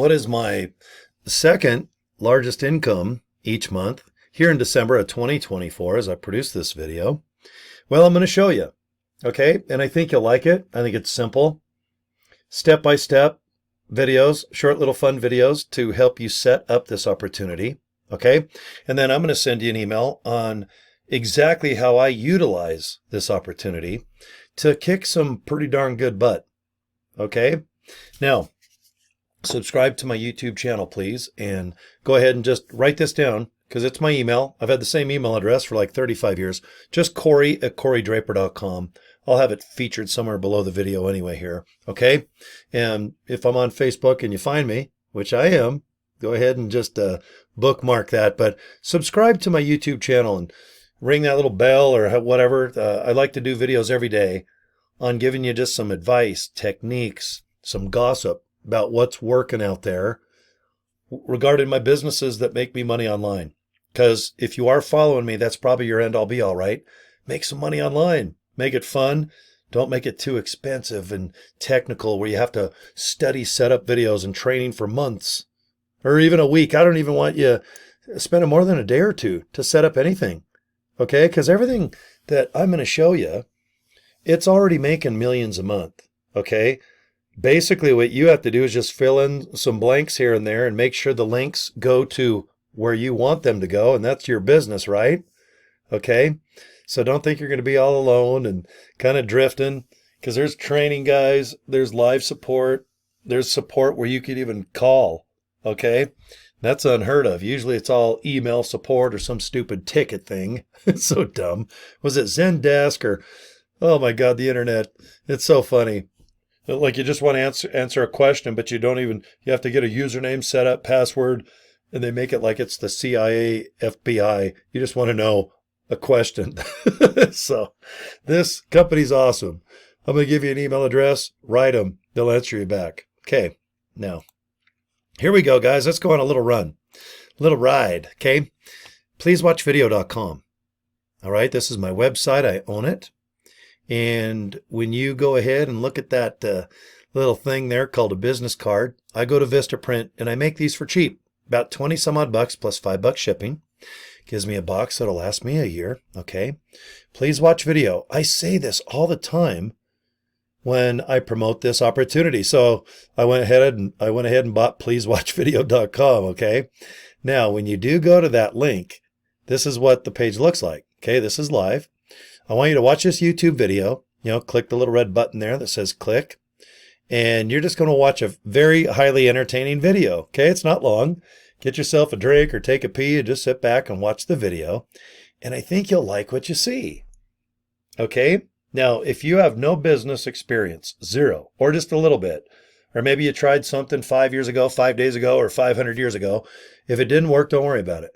what is my second largest income each month here in December of 2024 as I produce this video? Well, I'm going to show you. Okay, and I think you'll like it. I think it's simple. Step-by-step videos, short little fun videos to help you set up this opportunity. Okay, and then I'm going to send you an email on exactly how I utilize this opportunity to kick some pretty darn good butt. Okay, now subscribe to my YouTube channel, please, and go ahead and just write this down because it's my email. I've had the same email address for like 35 years. Just Cory@CoryDraper.com. I'll have it featured somewhere below the video anyway here. Okay, and if I'm on Facebook and you find me, which I am, go ahead and just bookmark that. But subscribe to my YouTube channel and ring that little bell or whatever. I like to do videos every day on giving you just some advice, techniques, some gossip about what's working out there regarding my businesses that make me money online. Because if you are following me, that's probably your end all be all, right? Make some money online. Make it fun. Don't make it too expensive and technical where you have to study setup videos and training for months or even a week. I don't even want you spending more than a day or two to set up anything. Okay? Because everything that I'm going to show you, it's already making millions a month. Okay? Basically, what you have to do is just fill in some blanks here and there and make sure the links go to where you want them to go. And that's your business, right? Okay? So don't think you're going to be all alone and kind of drifting, because there's training guys, there's live support, there's support where you could even call, okay? That's unheard of. Usually it's all email support or some stupid ticket thing. It's so dumb. Was it Zendesk or, oh my God, the internet. It's so funny. Like you just want to answer a question, but you have to get a username set up, password, and they make it like it's the CIA, FBI. You just want to know a question. So this company's awesome. I'm going to give you an email address. Write them. They'll answer you back. Okay. Now, here we go, guys. Let's go on a little run, little ride. Okay. Pleasewatchvideo.com. All right. This is my website. I own it. And when you go ahead and look at that little thing there called a business card, I go to Vistaprint and I make these for cheap, about 20 some odd bucks plus $5 shipping. Gives me a box that'll last me a year. Okay. Please watch video. I say this all the time when I promote this opportunity. So I went ahead and bought pleasewatchvideo.com. Okay. Now, when you do go to that link, this is what the page looks like. Okay. This is live. I want you to watch this YouTube video. Click the little red button there that says click. And you're just going to watch a very highly entertaining video. Okay. It's not long. Get yourself a drink or take a pee and just sit back and watch the video. And I think you'll like what you see. Okay? Now, if you have no business experience, zero, or just a little bit, or maybe you tried something 5 years ago, 5 days ago, or 500 years ago, if it didn't work, don't worry about it.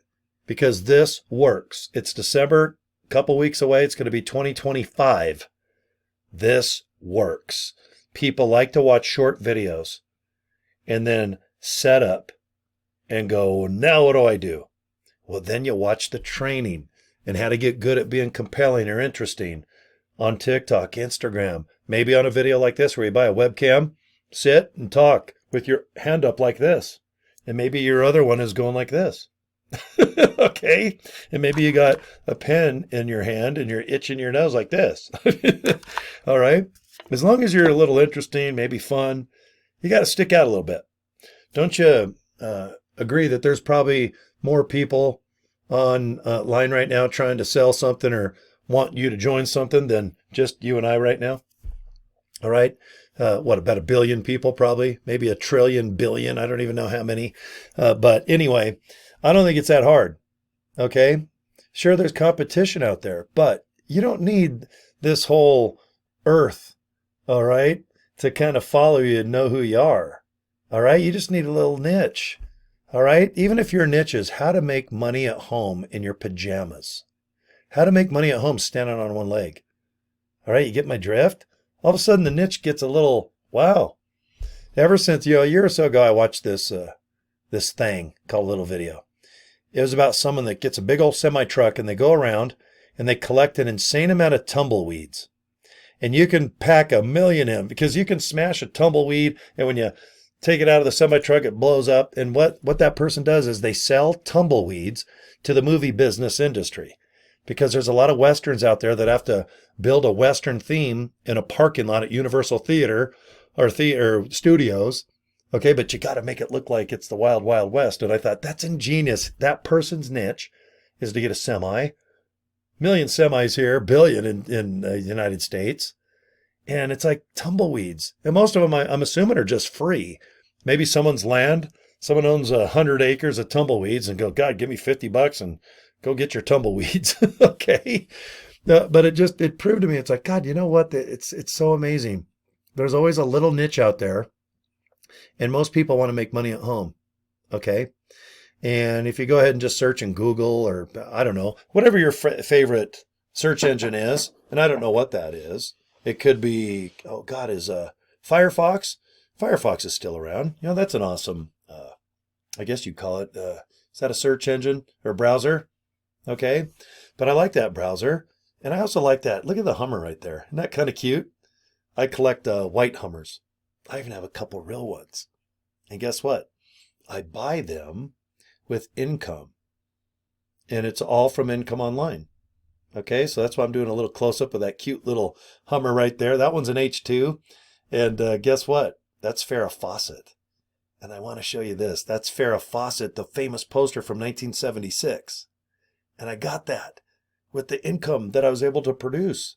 Because this works. It's December, a couple weeks away. It's going to be 2025. This works. People like to watch short videos and then set up and go, now what do I do? Well, then you watch the training and how to get good at being compelling or interesting on TikTok, Instagram, maybe on a video like this where you buy a webcam, sit and talk with your hand up like this. And maybe your other one is going like this. Okay? And maybe you got a pen in your hand and you're itching your nose like this. All right? As long as you're a little interesting, maybe fun, you got to stick out a little bit. Don't you agree that there's probably more people on line right now trying to sell something or want you to join something than just you and I right now? All right. What, about 1 billion people probably? Maybe 1 trillion billion. I don't even know how many. But anyway, I don't think it's that hard. Okay. Sure, there's competition out there, but you don't need this whole earth, all right, to kind of follow you and know who you are. All right. You just need a little niche. All right. Even if your niche is how to make money at home in your pajamas, how to make money at home standing on one leg. All right. You get my drift? All of a sudden the niche gets a little, wow. Ever since, a year or so ago, I watched this thing called a little video. It was about someone that gets a big old semi truck and they go around and they collect an insane amount of tumbleweeds. And you can pack 1 million in because you can smash a tumbleweed. And when you take it out of the semi truck, it blows up. And what that person does is they sell tumbleweeds to the movie business industry, because there's a lot of Westerns out there that have to build a Western theme in a parking lot at Universal Theater or theater studios. Okay, but you got to make it look like it's the Wild Wild West. And I thought, that's ingenious. That person's niche is to get a semi. Million semis here, billion in the United States. And it's like tumbleweeds. And most of them, I'm assuming, are just free. Maybe someone's land, someone owns 100 acres of tumbleweeds and go, God, give me $50 and go get your tumbleweeds. Okay. But it proved to me, it's like, God, you know what? It's so amazing. There's always a little niche out there. And most people want to make money at home. Okay. And if you go ahead and just search in Google, or I don't know, whatever your favorite search engine is, and I don't know what that is. It could be, oh God, is Firefox? Firefox is still around. You know, that's an awesome, I guess you'd call it, is that a search engine or a browser? Okay. But I like that browser. And I also like that. Look at the Hummer right there. Isn't that kind of cute? I collect white Hummers. I even have a couple real ones. And guess what? I buy them with income. And it's all from income online. Okay, so that's why I'm doing a little close-up of that cute little Hummer right there. That one's an H2. And guess what? That's Farrah Fawcett. And I want to show you this. That's Farrah Fawcett, the famous poster from 1976. And I got that with the income that I was able to produce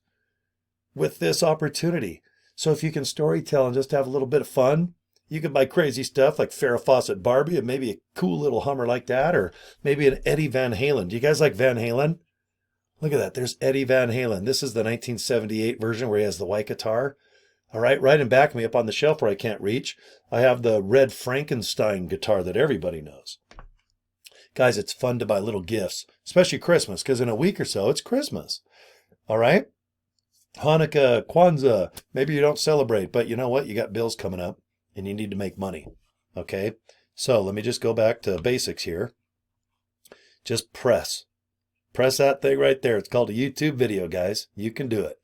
with this opportunity. So if you can storytell and just have a little bit of fun, you can buy crazy stuff like Farrah Fawcett Barbie and maybe a cool little Hummer like that, or maybe an Eddie Van Halen. Do you guys like Van Halen? Look at that. There's Eddie Van Halen. This is the 1978 version where he has the white guitar. All right, right in back of me up on the shelf where I can't reach, I have the red Frankenstein guitar that everybody knows. Guys, it's fun to buy little gifts, especially Christmas, because in a week or so, it's Christmas. All right? Hanukkah, Kwanzaa, maybe you don't celebrate, but you know what? You got bills coming up and you need to make money. Okay? So let me just go back to basics here. Just press. Press that thing right there. It's called a YouTube video, guys. You can do it.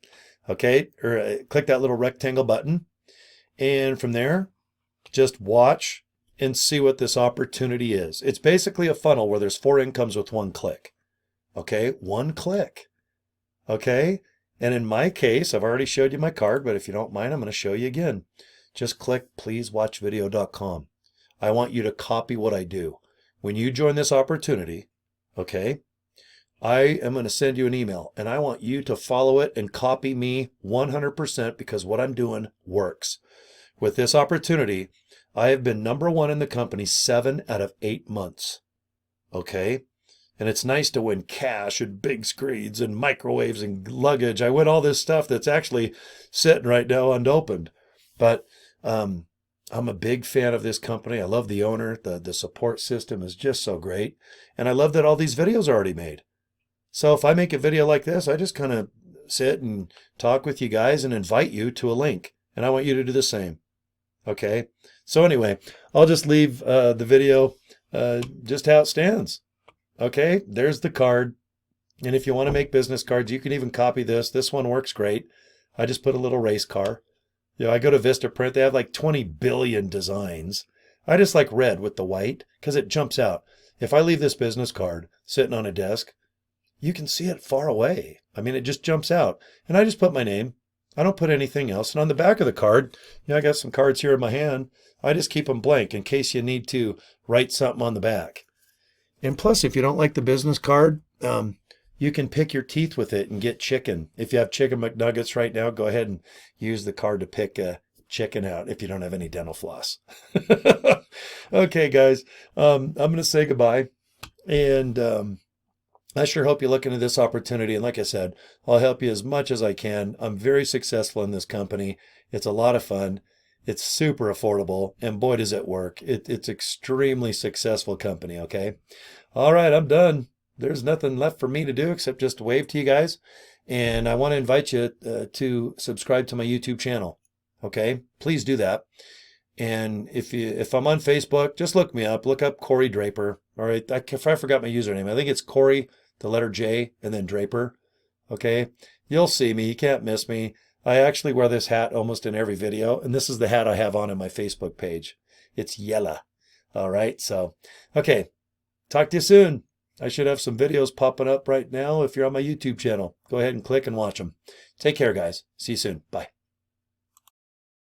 Okay? Or click that little rectangle button. And from there, just watch and see what this opportunity is. It's basically a funnel where there's 4 incomes with 1 click. Okay? 1 click. Okay? And in my case, I've already showed you my card, but if you don't mind, I'm going to show you again. Just click pleasewatchvideo.com. I want you to copy what I do. When you join this opportunity, okay, I am going to send you an email, and I want you to follow it and copy me 100% because what I'm doing works. With this opportunity, I have been #1 in the company 7 out of 8 months. Okay? And it's nice to win cash and big screens and microwaves and luggage. I win all this stuff that's actually sitting right now unopened. But I'm a big fan of this company. I love the owner. The support system is just so great. And I love that all these videos are already made. So if I make a video like this, I just kind of sit and talk with you guys and invite you to a link. And I want you to do the same. Okay? So anyway, I'll just leave the video just how it stands. Okay? There's the card. And if you want to make business cards, you can even copy this. This one works great. I just put a little race car. You know, I go to Vistaprint. They have like 20 billion designs. I just like red with the white because it jumps out. If I leave this business card sitting on a desk, you can see it far away. I mean, it just jumps out. And I just put my name. I don't put anything else. And on the back of the card, you know, I got some cards here in my hand. I just keep them blank in case you need to write something on the back. And plus, if you don't like the business card, you can pick your teeth with it and get chicken. If you have chicken McNuggets right now, go ahead and use the card to pick chicken out if you don't have any dental floss. Okay, guys, I'm going to say goodbye. And I sure hope you look into this opportunity. And like I said, I'll help you as much as I can. I'm very successful in this company. It's a lot of fun. It's super affordable. And boy, does it work. It's extremely successful company, okay? All right, I'm done. There's nothing left for me to do except just wave to you guys. And I want to invite you to subscribe to my YouTube channel, okay? Please do that. And if I'm on Facebook, just look me up. Look up Cory Draper. All right, I forgot my username. I think it's Cory, the letter J, and then Draper. Okay, you'll see me. You can't miss me. I actually wear this hat almost in every video, and this is the hat I have on my Facebook page. It's yellow. All right. So, okay. Talk to you soon. I should have some videos popping up right now. If you're on my YouTube channel, go ahead and click and watch them. Take care, guys. See you soon. Bye.